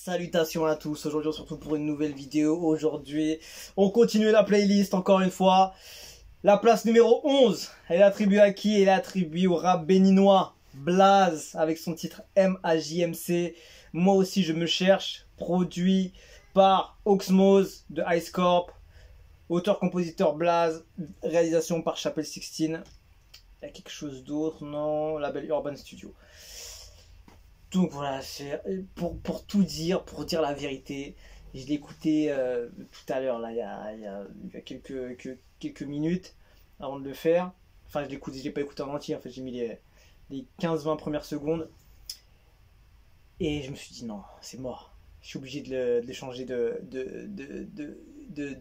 Salutations à tous, aujourd'hui on se retrouve pour une nouvelle vidéo. Aujourd'hui on continue la playlist encore une fois. La place numéro 11, elle est attribuée à qui? Elle est attribuée au rap béninois Blaze avec son titre MAJMC. Moi aussi je me cherche, produit par Oxmose de Ice Corp. Auteur-compositeur Blaze, réalisation par Chapelle 16. Il y a quelque chose d'autre? Non, label Urban Studio. Donc voilà, pour tout dire, pour dire la vérité, je l'ai écouté tout à l'heure, là, il y a quelques minutes avant de le faire. Enfin, je l'ai pas écouté en entier, en fait, j'ai mis les 15-20 premières secondes. Et je me suis dit, non, c'est mort. Je suis obligé de le changer de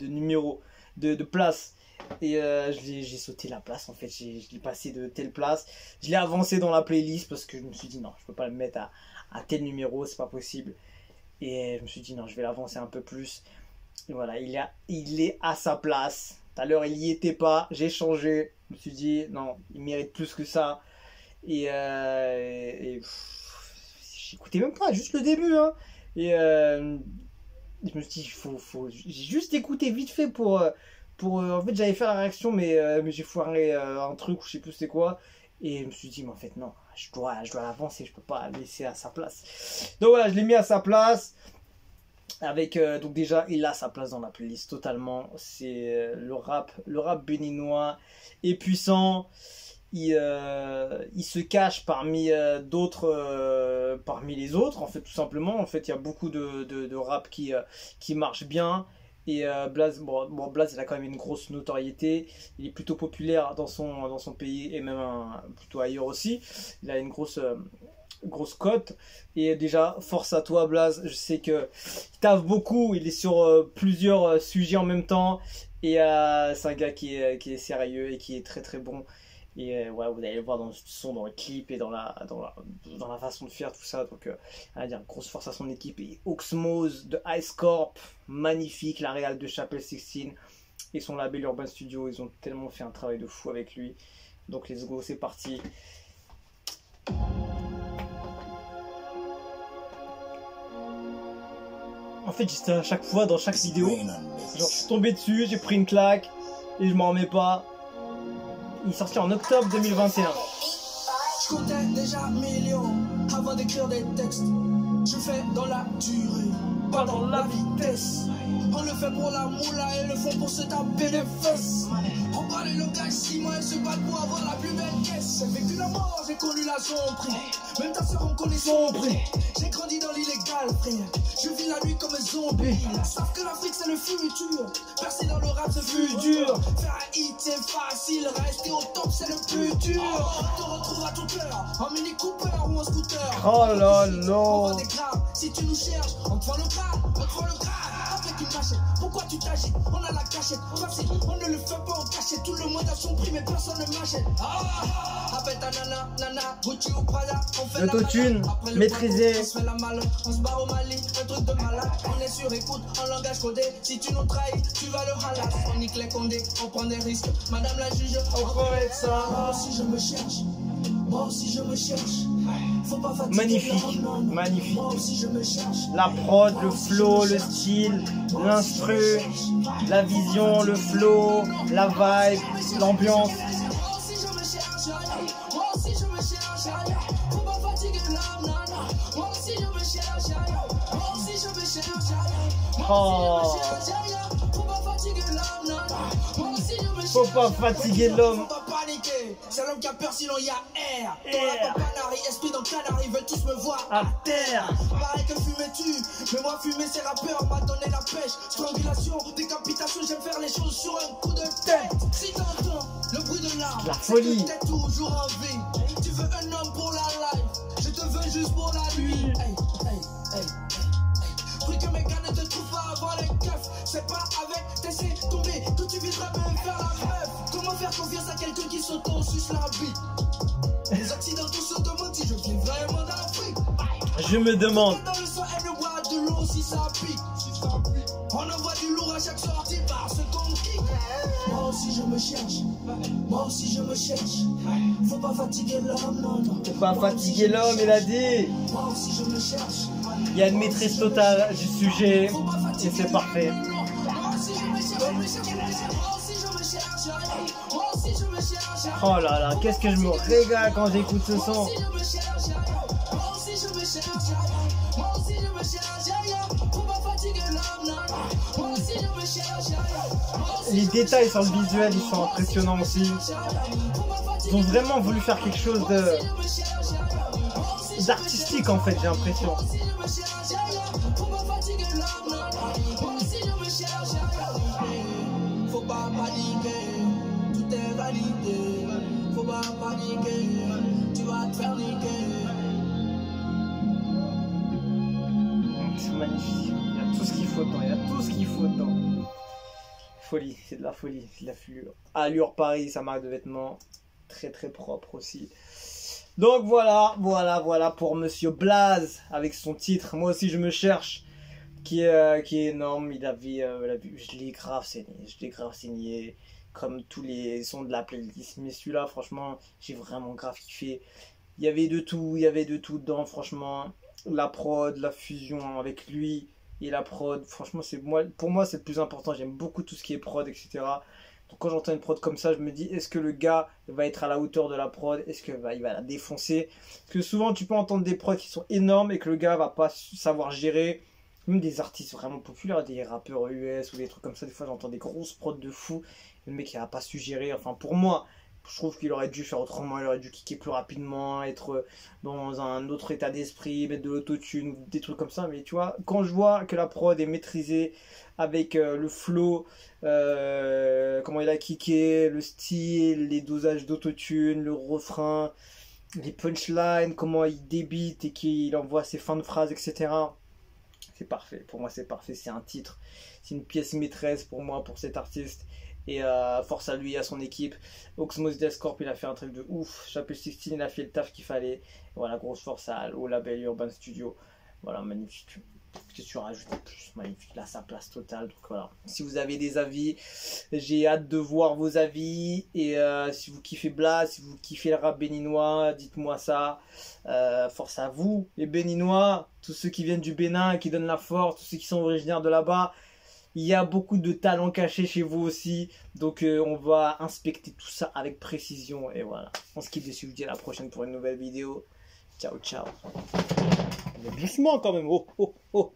numéro, de place. Et j'ai sauté la place, en fait, je l'ai passé de telle place. Je l'ai avancé dans la playlist parce que je me suis dit non, je peux pas le mettre à tel numéro, c'est pas possible. Et je me suis dit non, je vais l'avancer un peu plus. Et voilà, il est à sa place. Tout à l'heure, il y était pas, j'ai changé. Je me suis dit non, il mérite plus que ça. J'écoutais même pas, juste le début. Hein. Et je me suis dit, j'ai juste écouté vite fait pour en fait j'avais fait la réaction mais j'ai foiré un truc ou je sais plus c'est quoi et je me suis dit mais en fait non, je dois l'avancer, je peux pas le laisser à sa place. Donc voilà, je l'ai mis à sa place avec donc déjà il a sa place dans la playlist totalement. C'est le rap béninois est puissant. Il se cache parmi d'autres parmi les autres en fait, tout simplement. En fait il y a beaucoup de rap qui marche bien. Et Blaze, Blaze il a quand même une grosse notoriété, il est plutôt populaire dans son pays et même plutôt ailleurs aussi. Il a une grosse cote. Et déjà, force à toi Blaze, je sais que il taffe beaucoup, il est sur plusieurs sujets en même temps. Et c'est un gars qui est sérieux et qui est très très bon. Et ouais, vous allez le voir dans le son, dans le clip et dans la façon de faire tout ça. Donc, on va dire grosse force à son équipe. Et Oxmose de Ice Corp, magnifique. La réal de Chapelle 16 et son label Urban Studio, ils ont tellement fait un travail de fou avec lui. Donc, let's go, c'est parti. En fait, j'étais à chaque fois dans chaque vidéo. Genre, je suis tombé dessus, j'ai pris une claque et je m'en remets pas. Il est sorti en octobre 2021. Je comptais déjà millions avant d'écrire des textes. Je fais dans la durée, pas dans la vitesse. On le fait pour la moula et le font pour se taper les fesses. On parle le langage 6 mois et se battent pour avoir la plus belle caisse. J'ai vécu la mort, j'ai connu la sombrie. Même ta soeur on connaît son prix. J'ai grandi dans l'illégal, frère. Je vis la nuit comme un zombie. Savent que l'Afrique c'est le futur. Percer dans le rap c'est plus dur. Faire un hit c'est facile. Rester au top c'est le plus dur. On te retrouve à toute heure en Mini Cooper ou en scooter. Oh là là. On vend des grammes. Si tu nous cherches, on te vend le grade. On te vend le grade. Avec une machette. Pourquoi tu t'agites? On a la cachette. Facile, on ne le fait pas en cachette. Tout le monde a son prix mais personne ne m'achète. Appelle ta nana, Gucci ou Prada. On fait l'autotune, maîtrisé. On se fait la malle, on se barre au Mali, un truc de malade. On est sur écoute, en langage codé. Si tu nous trahis, tu vas le halas. On nique les condés, on prend des risques. Madame la juge, on correct ça. Moi aussi je me cherche. Moi aussi je me cherche. Faut pas fatiguer. Magnifique, magnifique. Moi aussi je me cherche. La prod, le flow, le style, l'instru, la vision, le flow, la vibe, l'ambiance. Oh. Faut pas fatiguer l'homme. C'est l'homme qui a peur, sinon il y a air. Dans la Canary, esprit dans Canary, ils veulent tous me voir à terre. Pareil que fumer tue, mais moi fumer ces rappeurs m'a donné la pêche. Strangulation, décapitation, j'aime faire les choses sur un coup de tête. Si t'entends le bruit de l'arme, la folie, t'es toujours en vie. Tu veux un homme pour la life, je te veux juste pour la nuit. Prie que mes gars ne te trouvent pas avant les keufs. C'est pas avec tes tombé que tu vivras même faire la meuf. Comment faire confiance à quelqu'un qui s'auto-suce la bite? Les occidentaux se demandent si je viens vraiment d'Afrique. Je me demande. Dans le sang, elle ne boit de l'eau si ça pique. On envoie du lourd à chaque sortie parce qu'on kick. Moi aussi aussi je me cherche. Moi aussi je me cherche. Faut pas fatiguer l'homme, non, non. Faut pas fatiguer l'homme, il a dit. Moi aussi je me cherche. Il y a une maîtrise totale du sujet et c'est parfait. Oh là là, qu'est-ce que je me régale quand j'écoute ce son. Les détails sur le visuel, ils sont impressionnants aussi. Ils ont vraiment voulu faire quelque chose d'artistique en fait, j'ai l'impression. Faut pas paniquer, tout est validé. Faut pas paniquer, tu vas te faire niquer. C'est magnifique, il y a tout ce qu'il faut dedans, il y a tout ce qu'il faut dedans. Folie, c'est de la folie, c'est de la flueur. Allure Paris, sa marque de vêtements, très très propre aussi. Donc voilà pour Monsieur Blaze avec son titre. Moi aussi je me cherche, qui est énorme. Il avait, je l'ai grave saigné, comme tous les sons de la playlist. Mais celui-là, franchement, j'ai vraiment grave kiffé. Il y avait de tout dedans, franchement. La prod, la fusion avec lui et la prod, franchement, pour moi c'est le plus important. J'aime beaucoup tout ce qui est prod, etc. Donc quand j'entends une prod comme ça, je me dis, est-ce que le gars va être à la hauteur de la prod? Est-ce qu'il va la défoncer? Parce que souvent, tu peux entendre des prods qui sont énormes et que le gars va pas savoir gérer. Même des artistes vraiment populaires, des rappeurs US ou des trucs comme ça, des fois j'entends des grosses prods de fou. Le mec il a pas su gérer. Enfin pour moi, je trouve qu'il aurait dû faire autrement. Il aurait dû kicker plus rapidement, être dans un autre état d'esprit, mettre de l'autotune, des trucs comme ça. Mais tu vois, quand je vois que la prod est maîtrisée avec le flow, comment il a kické, le style, les dosages d'autotune, le refrain, les punchlines, comment il débite et qu'il envoie ses fins de phrases, etc. C'est parfait, pour moi c'est parfait, c'est un titre, c'est une pièce maîtresse pour moi, pour cet artiste. Et force à lui et à son équipe. Oxmos Descorp, il a fait un truc de ouf. Chapel 16, il a fait le taf qu'il fallait. Et voilà, grosse force au label Urban Studio. Voilà, magnifique. Qu'est-ce que tu rajoutes de plus? Magnifique, là, sa place totale. Donc voilà, si vous avez des avis, j'ai hâte de voir vos avis. Et si vous kiffez Blaze, si vous kiffez le rap béninois, dites-moi ça. Force à vous, les Béninois, tous ceux qui viennent du Bénin et qui donnent la force, tous ceux qui sont originaires de là-bas. Il y a beaucoup de talents cachés chez vous aussi. Donc on va inspecter tout ça avec précision. Et voilà. On se quitte dessus. Je vous dis à la prochaine pour une nouvelle vidéo. Ciao, ciao. Mais doucement quand même. Oh, oh, oh.